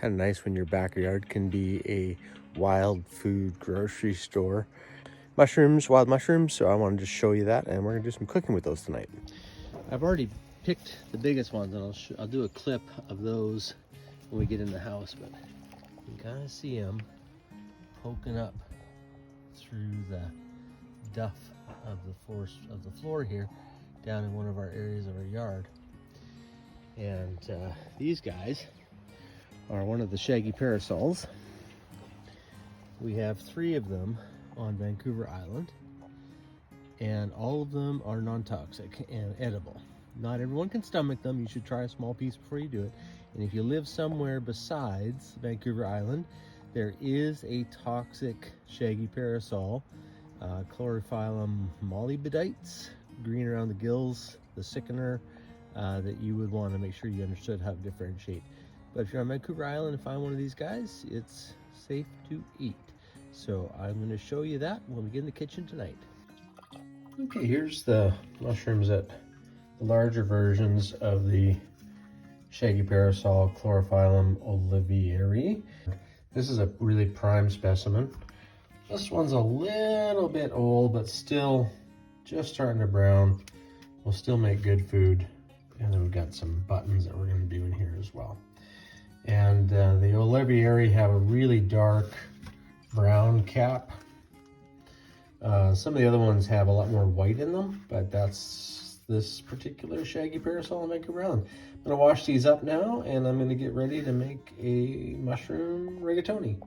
Kind of nice when your backyard can be a wild food grocery store. Mushrooms, wild mushrooms, so I wanted to show you that, and we're gonna do some cooking with those tonight. I've already picked the biggest ones, and I'll do a clip of those when we get in the house, but you can kind of see them poking up through the duff of the floor here down in one of our areas of our yard. And these guys are one of the shaggy parasols. We have 3 of them on Vancouver Island, and all of them are non-toxic and edible. Not everyone can stomach them. You should try a small piece before you do it. And if you live somewhere besides Vancouver Island, there is a toxic shaggy parasol, Chlorophyllum molybdites, green around the gills, the sickener, that you would want to make sure you understood how to differentiate. But if you're on Vancouver Island and find one of these guys, it's safe to eat. So I'm going to show you that when we get in the kitchen tonight. Okay, here's the mushrooms that the larger versions of the shaggy parasol, Chlorophyllum olivieri. This is a really prime specimen. This one's a little bit old, but still just starting to brown. Will still make good food. And then we've got some buttons that we're going to do in here as well. And the olivieri have a really dark brown cap. Some of the other ones have a lot more white in them, but that's this particular shaggy parasol on Vancouver Island. I'm going to wash these up now, and I'm going to get ready to make a mushroom rigatoni.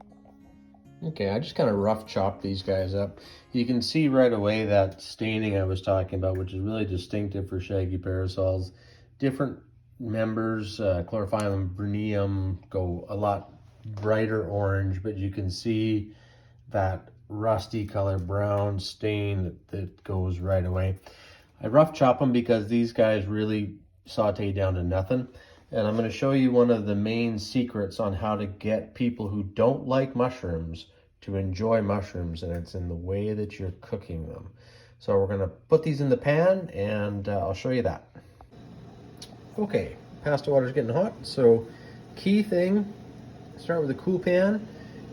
Okay, I just kind of rough chopped these guys up. You can see right away that staining I was talking about, which is really distinctive for shaggy parasols. Different members, Chlorophyllum bruneum, go a lot brighter orange, but you can see that rusty color brown stain that goes right away. I rough chop them because these guys really saute down to nothing. And I'm going to show you one of the main secrets on how to get people who don't like mushrooms to enjoy mushrooms, and it's in the way that you're cooking them. So we're going to put these in the pan, and I'll show you that. Okay, pasta water's getting hot, so key thing, start with a cool pan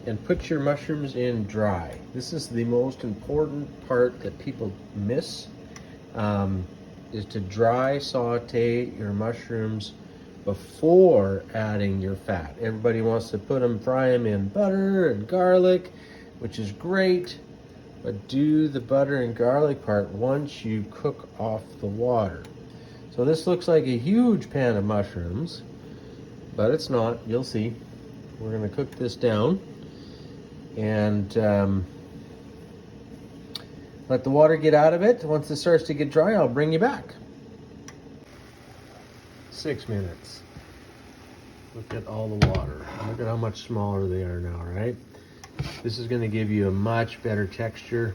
and put your mushrooms in dry. This is the most important part that people miss, is to dry saute your mushrooms before adding your fat. Everybody wants to fry them in butter and garlic, which is great, but do the butter and garlic part once you cook off the water. So this looks like a huge pan of mushrooms, but it's not. You'll see. We're going to cook this down and let the water get out of it. Once it starts to get dry, I'll bring you back. 6 minutes. Look at all the water. Look at how much smaller they are now, right? This is going to give you a much better texture,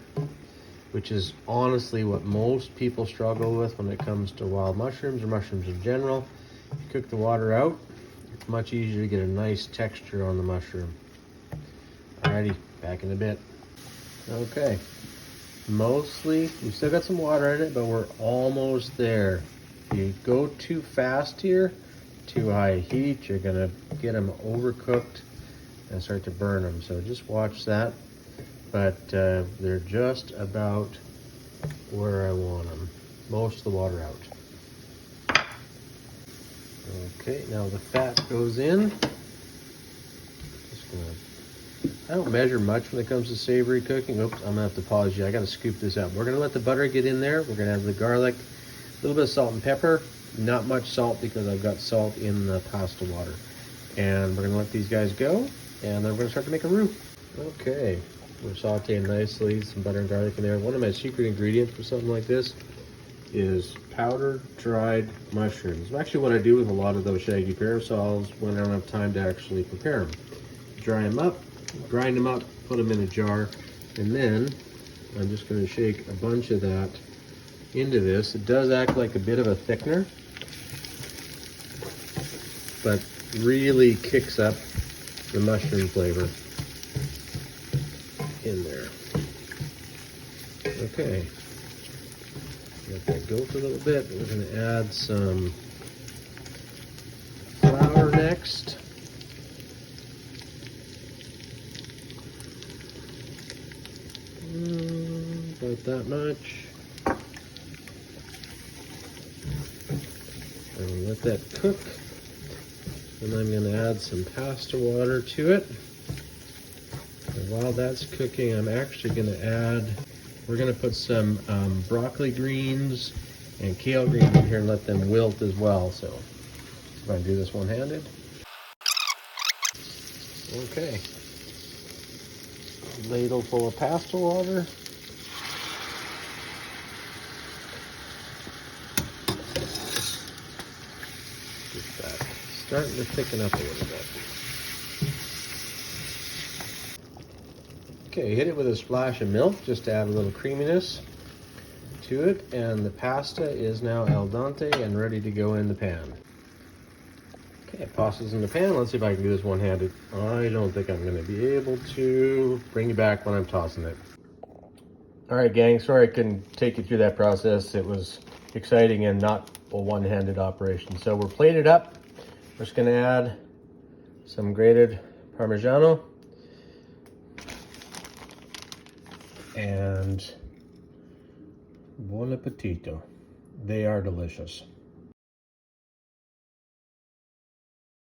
which is honestly what most people struggle with when it comes to wild mushrooms or mushrooms in general. You cook the water out, it's much easier to get a nice texture on the mushroom. Alrighty, back in a bit. Okay, mostly, we've still got some water in it, but we're almost there. If you go too fast here, too high heat, you're gonna get them overcooked and start to burn them. So just watch that. But they're just about where I want them. Most of the water out. Okay, now the fat goes in. I don't measure much when it comes to savory cooking. Oops, I'm gonna have to pause you. I gotta scoop this out. We're gonna let the butter get in there. We're gonna have the garlic, a little bit of salt and pepper. Not much salt because I've got salt in the pasta water. And we're gonna let these guys go, and then we're gonna start to make a roux. Okay, we're sauteing nicely, some butter and garlic in there. One of my secret ingredients for something like this is powdered dried mushrooms. Actually what I do with a lot of those shaggy parasols when I don't have time to actually prepare them. Dry them up, grind them up, put them in a jar, and then I'm just going to shake a bunch of that into this. It does act like a bit of a thickener, but really kicks up the mushroom flavor in there. Okay, let that go for a little bit. We're going to add some flour next. about that much. And let that cook. And I'm going to add some pasta water to it. And while that's cooking, I'm actually going to add, we're going to put some broccoli greens and kale greens in here and let them wilt as well. So I'm going to do this one-handed. Okay. Ladle full of pasta water. Get that starting to thicken up a little bit. Okay, hit it with a splash of milk just to add a little creaminess to it, and the pasta is now al dente and ready to go in the pan. Okay, pasta's in the pan. Let's see if I can do this one-handed. I don't think I'm going to be able to. Bring you back when I'm tossing it. All right, gang, sorry I couldn't take you through that process. It was exciting and not a one-handed operation. So we're plating it up. We're just going to add some grated Parmigiano and buon appetito. They are delicious.